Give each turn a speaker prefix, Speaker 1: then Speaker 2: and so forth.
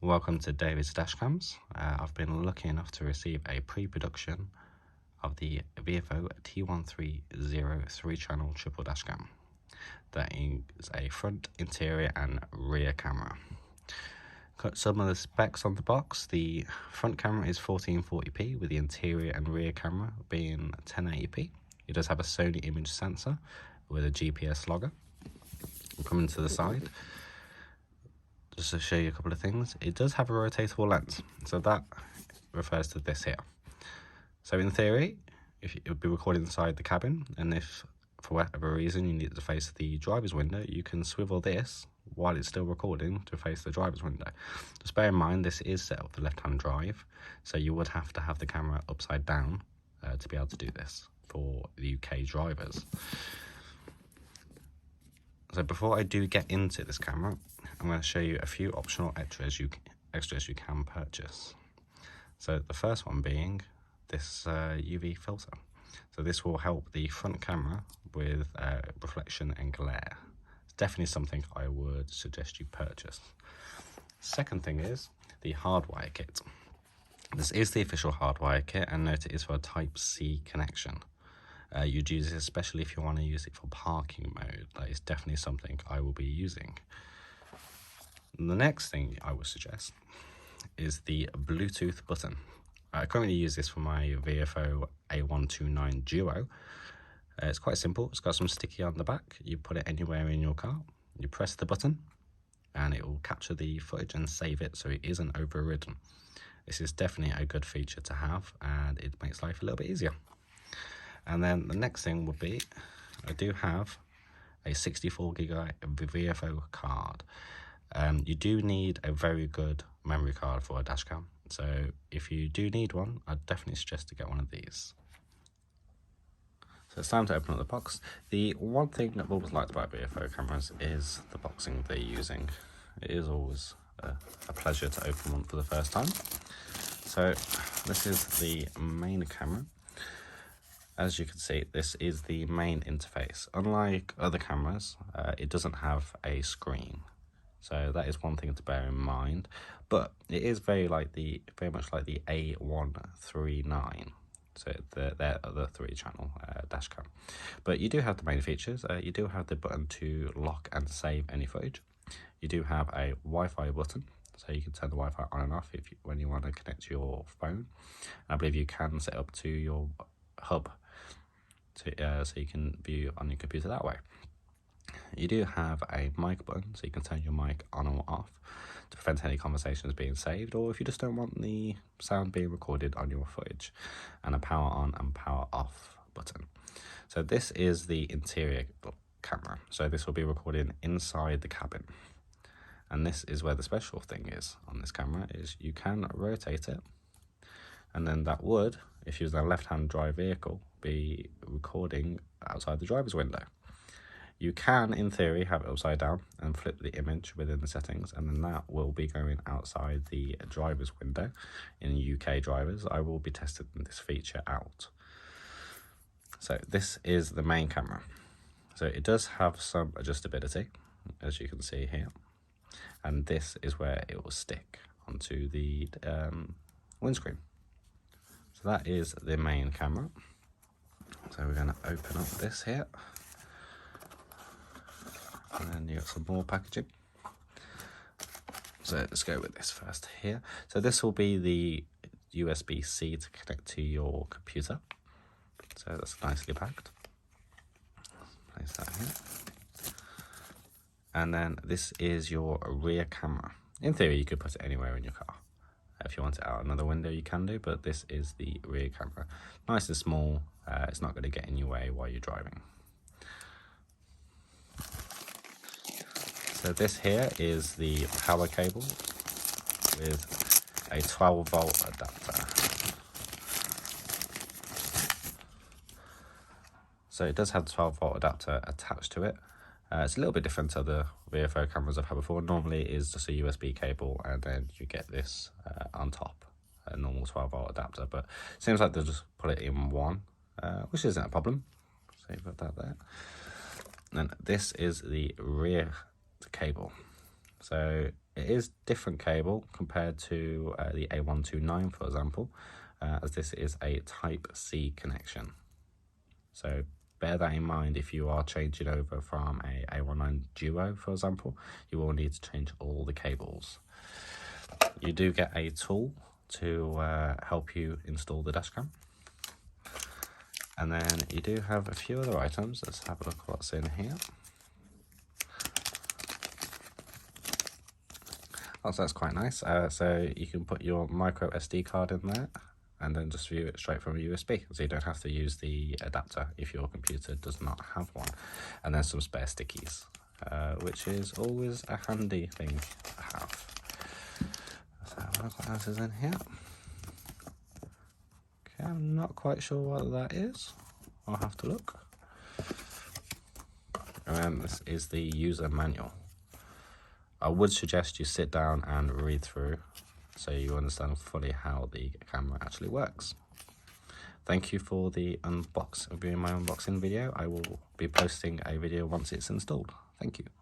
Speaker 1: Welcome to David's Dashcams. I've been lucky enough to receive a pre-production of the VIOFO T130 3-channel triple dashcam. That is a front, interior and rear camera. Got some of the specs on the box. The front camera is 1440p with the interior and rear camera being 1080p. It does have a Sony image sensor with a GPS logger. We'll come into the side. Just to show you a couple of things, it does have a rotatable lens, so that refers to this here. So in theory, if it would be recorded inside the cabin, and if for whatever reason you need to face the driver's window, you can swivel this while it's still recording to face the driver's window. Just bear in mind this is set up for left-hand drive, so you would have to have the camera upside down to be able to do this for the UK drivers. So before I do get into this camera, I'm going to show you a few optional extras you can purchase. So the first one being this UV filter. So this will help the front camera with reflection and glare. It's definitely something I would suggest you purchase. Second thing is the hardwire kit. This is the official hardwire kit, and note it is for a Type-C connection. You'd use it especially if you want to use it for parking mode. That is definitely something I will be using. The next thing I would suggest is the Bluetooth button. I currently use this for my VIOFO A129 Duo. It's quite simple. It's got some sticky on the back. You put it anywhere in your car, you press the button and it will capture the footage and save it so it isn't overridden. This is definitely a good feature to have, and it makes life a little bit easier. And then the next thing would be, I do have a 64GB VIOFO card. You do need a very good memory card for a dashcam, so if you do need one, I'd definitely suggest to get one of these. So it's time to open up the box. The one thing I've always liked about VIOFO cameras is the boxing they're using. It is always a pleasure to open one for the first time. So this is the main camera. As you can see, this is the main interface. Unlike other cameras, it doesn't have a screen. So that is one thing to bear in mind, but it is very much like the A139. So they're the 3-channel dashcam. But you do have the main features. You do have the button to lock and save any footage. You do have a Wi-Fi button, so you can turn the Wi-Fi on and off when you want to connect to your phone. I believe you can set up to your hub so you can view on your computer that way. You do have a mic button, so you can turn your mic on or off to prevent any conversations being saved, or if you just don't want the sound being recorded on your footage, and a power on and power off button. So this is the interior camera, so this will be recorded inside the cabin, and this is where the special thing is on this camera, is you can rotate it, and then that would, if you was in a left-hand drive vehicle, be recording outside the driver's window. You can, in theory, have it upside down and flip the image within the settings, and then that will be going outside the driver's window. In UK drivers, I will be testing this feature out. So this is the main camera. So it does have some adjustability, as you can see here, and this is where it will stick onto the windscreen. So that is the main camera. So we're going to open up this here. And then you got some more packaging. So let's go with this first here. So this will be the USB-C to connect to your computer. So that's nicely packed. Place that here. And then this is your rear camera. In theory, you could put it anywhere in your car. If you want it out another window, you can do, but this is the rear camera. Nice and small. It's not going to get in your way while you're driving. So this here is the power cable with a 12-volt adapter. So it does have the 12-volt adapter attached to it. It's a little bit different to the VIOFO cameras I've had before. Normally it is just a USB cable, and then you get this on top, a normal 12-volt adapter. But it seems like they'll just put it in one, which isn't a problem. So you put that there. And this is the rear cable. So It is different cable compared to the A129, for example, as this is a Type-C connection. So bear that in mind if you are changing over from a A19 Duo, for example. You will need to change all the cables. You do get a tool to help you install the dashcam. And then you do have a few other items. Let's have a look what's in here. Oh, so that's quite nice. So you can put your micro SD card in there and then just view it straight from a USB. So you don't have to use the adapter if your computer does not have one. And then some spare stickies, which is always a handy thing to have. Let's have a look what else is in here. Okay, I'm not quite sure what that is. I'll have to look. And then this is the user manual. I would suggest you sit down and read through so you understand fully how the camera actually works. Thank you for viewing my unboxing video. I will be posting a video once it's installed. Thank you.